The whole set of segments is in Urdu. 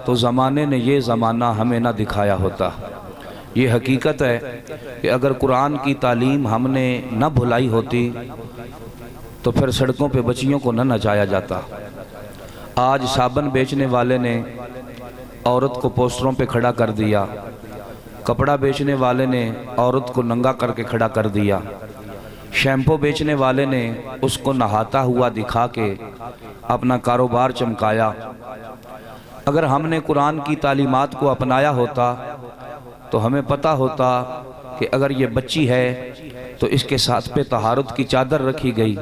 تو زمانے نے یہ زمانہ ہمیں نہ دکھایا ہوتا۔ یہ حقیقت ہے کہ اگر قرآن کی تعلیم ہم نے نہ بھلائی ہوتی تو پھر سڑکوں پہ بچیوں کو نہ نچایا جاتا۔ آج صابن بیچنے والے نے عورت کو پوسٹروں پہ کھڑا کر دیا، کپڑا بیچنے والے نے عورت کو ننگا کر کے کھڑا کر دیا، شیمپو بیچنے والے نے اس کو نہاتا ہوا دکھا کے اپنا کاروبار چمکایا۔ اگر ہم نے قرآن کی تعلیمات کو اپنایا ہوتا تو ہمیں پتہ ہوتا کہ اگر یہ بچی ہے تو اس کے ساتھ پہ طہارت کی چادر رکھی گئی،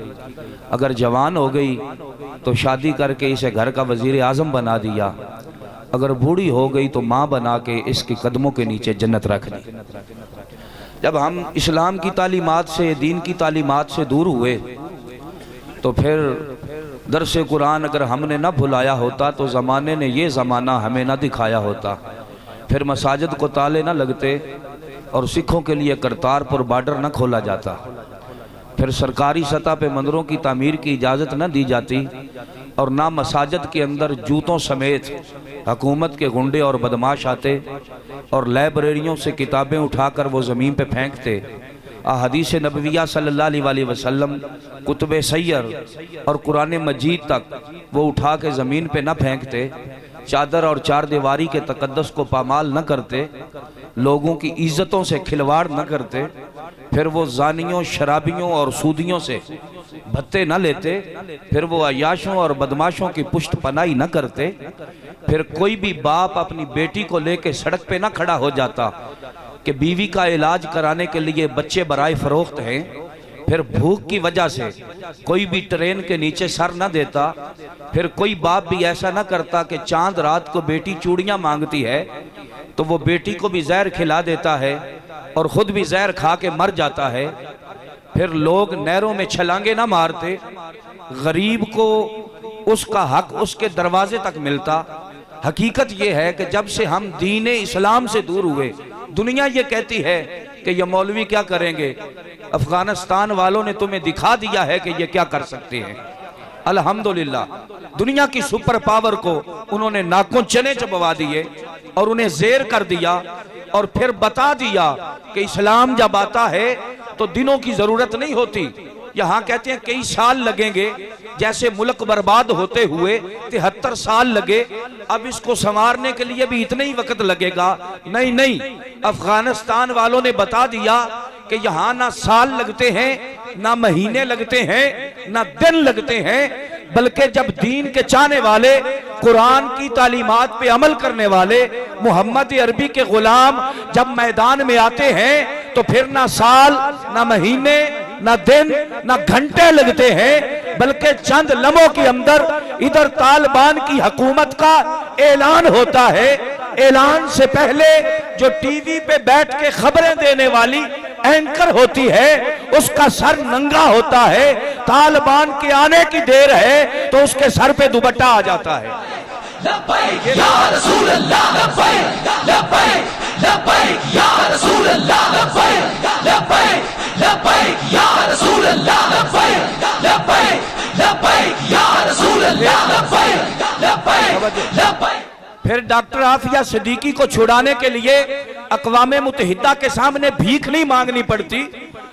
اگر جوان ہو گئی تو شادی کر کے اسے گھر کا وزیر اعظم بنا دیا، اگر بوڑھی ہو گئی تو ماں بنا کے اس کے قدموں کے نیچے جنت رکھ دی۔ جب ہم اسلام کی تعلیمات سے، دین کی تعلیمات سے دور ہوئے تو پھر درس قرآن اگر ہم نے نہ بھلایا ہوتا تو زمانے نے یہ زمانہ ہمیں نہ دکھایا ہوتا، پھر مساجد کو تالے نہ لگتے اور سکھوں کے لیے کرتارپور بارڈر نہ کھولا جاتا، پھر سرکاری سطح پہ مندروں کی تعمیر کی اجازت نہ دی جاتی، اور نہ مساجد کے اندر جوتوں سمیت حکومت کے گنڈے اور بدماش آتے اور لائبریریوں سے کتابیں اٹھا کر وہ زمین پہ پھینکتے۔ احادیث نبویہ صلی اللہ علیہ وسلم، کتب سیر اور قرآن مجید تک وہ اٹھا کے زمین پہ نہ پھینکتے، چادر اور چار دیواری کے تقدس کو پامال نہ کرتے، لوگوں کی عزتوں سے کھلواڑ نہ کرتے، پھر وہ زانیوں، شرابیوں اور سودیوں سے بھتے نہ لیتے، پھر وہ عیاشوں اور بدماشوں کی پشت پناہی نہ کرتے، پھر کوئی بھی باپ اپنی بیٹی کو لے کے سڑک پہ نہ کھڑا ہو جاتا کہ بیوی کا علاج کرانے کے لیے بچے برائے فروخت ہیں، پھر بھوک کی وجہ سے کوئی بھی ٹرین کے نیچے سر نہ دیتا، پھر کوئی باپ بھی ایسا نہ کرتا کہ چاند رات کو بیٹی چوڑیاں مانگتی ہے تو وہ بیٹی کو بھی زہر کھلا دیتا ہے اور خود بھی زہر کھا کے مر جاتا ہے، پھر لوگ نہروں میں چھلانگے نہ مارتے، غریب کو اس کا حق اس کے دروازے تک ملتا۔ حقیقت یہ ہے کہ جب سے ہم دین اسلام سے دور ہوئے، دنیا یہ کہتی ہے کہ یہ مولوی کیا کریں گے، افغانستان والوں نے تمہیں دکھا دیا ہے کہ یہ کیا کر سکتے ہیں۔ الحمدللہ دنیا کی سپر پاور کو انہوں نے ناکوں چنے چبوا دیے اور انہیں زیر کر دیا اور پھر بتا دیا کہ اسلام جب آتا ہے تو دنوں کی ضرورت نہیں ہوتی۔ یہاں کہتے ہیں کئی سال لگیں گے، جیسے ملک برباد ہوتے ہوئے 73 سال لگے، اب اس کو سنوارنے کے لیے بھی اتنا ہی وقت لگے گا۔ نہیں، افغانستان والوں نے بتا دیا کہ یہاں نہ سال لگتے ہیں، نہ مہینے لگتے ہیں، نہ دن لگتے ہیں، بلکہ جب دین کے چاہنے والے، قرآن کی تعلیمات پہ عمل کرنے والے، محمد عربی کے غلام جب میدان میں آتے ہیں تو پھر نہ سال، نہ مہینے، نہ دن، نہ گھنٹے لگتے ہیں، بلکہ چند لمحوں کے اندر ادھر طالبان کی حکومت کا اعلان ہوتا ہے۔ اعلان سے پہلے جو ٹی وی پہ بیٹھ کے خبریں دینے والی اینکر ہوتی ہے اس کا سر ننگا ہوتا ہے، طالبان کے آنے کی دیر ہے تو اس کے سر پہ دوپٹہ آ جاتا ہے۔ لبیک یا رسول اللہ، لبیک لبیک لبیک یا رسول اللہ، لبیک لبیک لبیک یا رسول اللہ، لبیک لبیک لبیک یا رسول اللہ، لبیک لبیک لبیک۔ پھر ڈاکٹر عافیہ صدیقی کو چھڑانے کے لیے اقوام متحدہ کے سامنے بھیک نہیں مانگنی پڑتی،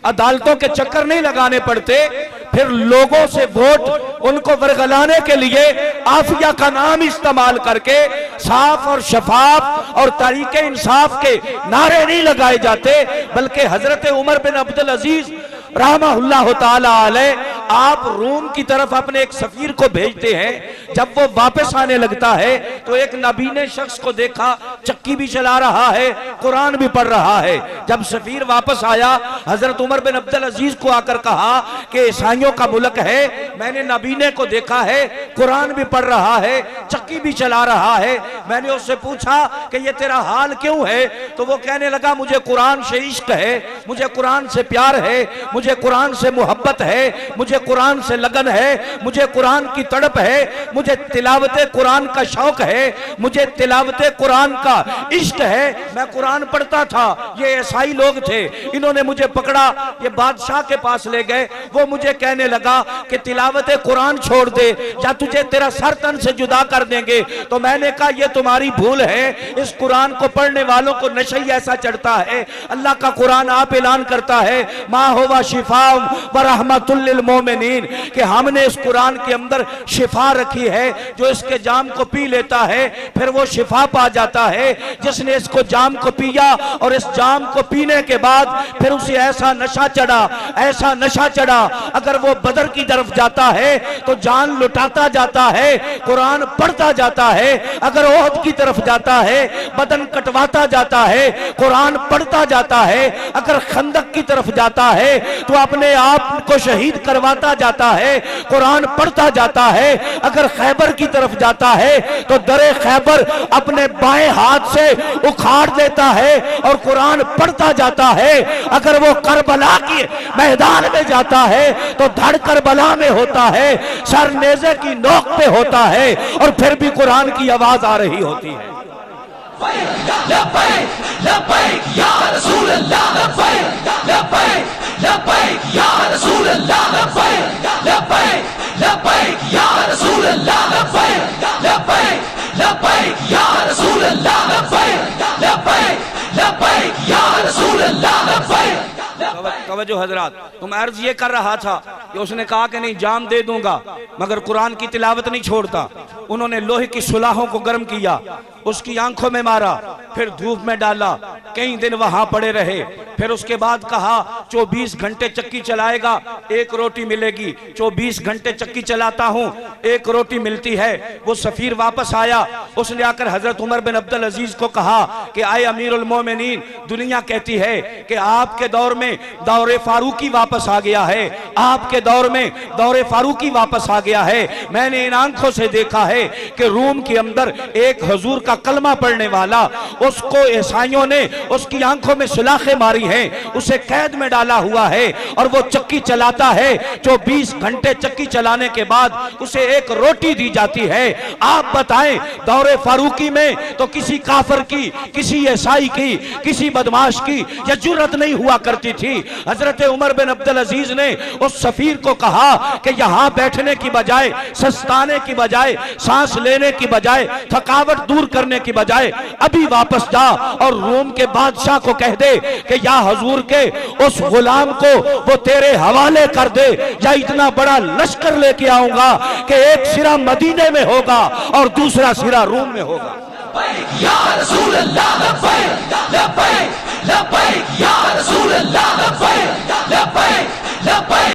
عدالتوں کے چکر نہیں لگانے پڑتے، پھر لوگوں سے ووٹ ان کو ورگلانے کے لیے عافیہ کا نام استعمال کر کے صاف اور شفاف اور تحریک انصاف کے نعرے نہیں لگائے جاتے، بلکہ حضرت عمر بن عبدالعزیز رحمہ اللہ تعالی علیہ آپ روم کی طرف اپنے ایک سفیر کو بھیجتے ہیں۔ جب وہ واپس آنے لگتا ہے تو ایک نابینے شخص کو دیکھا، چکی بھی چلا رہا ہے، قرآن بھی پڑھ رہا ہے۔ جب سفیر واپس آیا، حضرت عمر بن عبدالعزیز کو آ کر کہا کہ عیسائیوں کا ملک ہے، میں نے نابینے کو دیکھا ہے، قرآن بھی پڑھ رہا ہے، چکی بھی چلا رہا ہے۔ میں نے اس سے پوچھا کہ یہ تیرا حال کیوں ہے؟ تو وہ کہنے لگا مجھے قرآن سے عشق ہے، مجھے قرآن سے پیار ہے، مجھے قرآن سے محبت ہے، مجھے قرآن سے لگن ہے، مجھے قرآن کی تڑپ ہے، مجھے تلاوت قرآن کا شوق ہے، مجھے تلاوت قرآن کا کا عشق ہے۔ میں قرآن پڑھتا تھا، یہ عیسائی لوگ تھے، انہوں نے مجھے پکڑا، یہ بادشاہ کے پاس لے گئے، وہ مجھے کہنے لگا کہ تلاوت قرآن چھوڑ دے یا تجھے تیرا سر تن سے جدا کر دیں گے۔ تو میں نے کہا یہ تمہاری بھول ہے، اس قرآن کو پڑھنے والوں کو نشہ ہی ایسا چڑھتا ہے۔ اللہ کا قرآن آپ اعلان کرتا ہے ما ہوا شفاء و رحمت للمومنین، کہ ہم نے اس قرآن کے اندر شفا رکھی ہے، جو اس کے جام کو پی لیتا ہے پھر وہ شفا پا جاتا ہے۔ جس نے اس کو جام کو پیا اور اس جام کو پینے کے بعد پھر اسے ایسا نشہ چڑھا، ایسا نشہ چڑھا، اگر وہ بدر کی طرف جاتا ہے تو جان لٹاتا جاتا ہے، قرآن پڑھتا جاتا ہے، اگر احد کی طرف جاتا ہے بدن کٹواتا جاتا ہے، قرآن پڑھتا جاتا ہے، اگر خندق کی طرف جاتا ہے تو اپنے آپ کو شہید کرواتا جاتا ہے، قرآن پڑھتا جاتا ہے، اگر خیبر کی طرف جاتا ہے تو در خیبر اپنے بائیں ہاتھ سے اکھاڑ دیتا ہے اور قرآن پڑھتا جاتا ہے، اگر وہ کربلا کی میدان میں جاتا ہے تو دھڑ کربلا میں ہوتا ہے، سر نیزے کی نوک پہ ہوتا ہے اور پھر بھی قرآن کی آواز آ رہی ہوتی ہے۔ لبیک لبیک یا رسول اللہ، لبیک لبیک لبیک یا رسول اللہ، لبیک لبیک لبیک یا رسول اللہ، لبیک لبیک لبیک یا رسول اللہ، لبیک لبیک لبیک یا رسول اللہ، لبیک۔ توجہ حضرات، تم عرض یہ کر رہا تھا کہ اس نے کہا کہ نہیں جام دے دوں گا مگر قرآن کی تلاوت نہیں چھوڑتا۔ انہوں نے لوہے کی سلاخوں کو گرم کیا، اس کی آنکھوں میں مارا، پھر دھوپ میں ڈالا، کئی دن وہاں پڑے رہے، پھر اس کے بعد کہا 24 گھنٹے چکی چلائے گا ایک روٹی ملے گی۔ 24 گھنٹے چکی چلاتا ہوں ایک روٹی ملتی ہے۔ وہ سفیر واپس آیا، اس نے آ کر حضرت عمر بن عبدالعزیز کو کہا کہ آئے امیر المومنین، دنیا کہتی ہے کہ آپ کے دور میں دور فاروقی واپس آ گیا ہے، آپ کے دور میں دور فاروقی واپس آ گیا ہے۔ میں نے ان آنکھوں سے دیکھا ہے کہ روم کے اندر ایک حضور کا کلمہ پڑھنے والا، اس کو عیسائیوں نے اس کی آنکھوں میں سلاخیں ماری ہیں، اسے قید میں ڈالا ہوا ہے اور وہ چکی چلاتا ہے۔ 24 گھنٹے چکی چلانے کے بعد اسے ایک روٹی دی جاتی ہے۔ آپ بتائیں دور فاروقی میں تو کسی کافر کی، کسی عیسائی کی، کسی بدماش کی یہ جرت نہیں ہوا کرتی تھی۔ حضرت عمر بن عبدالعزیز نے اس سفیر کو کہا کہ یہاں بیٹھنے کی بجائے، سستانے کی بجائے، سانس لینے کی بجائے، تھکاوٹ دور کرنے کی بجائے ابھی واپس جا اور روم کے بادشاہ کو کہہ دے کہ یا حضور کے اس غلام کو وہ تیرے حوالے کر دے، یا اتنا بڑا لشکر لے کے آؤں گا کہ ایک سرا مدینے میں ہوگا اور دوسرا سرا روم میں ہوگا۔ لبیک یا رسول اللہ، لبیک لبیک لبیک یا رسول اللہ، لبیک لبیک لبیک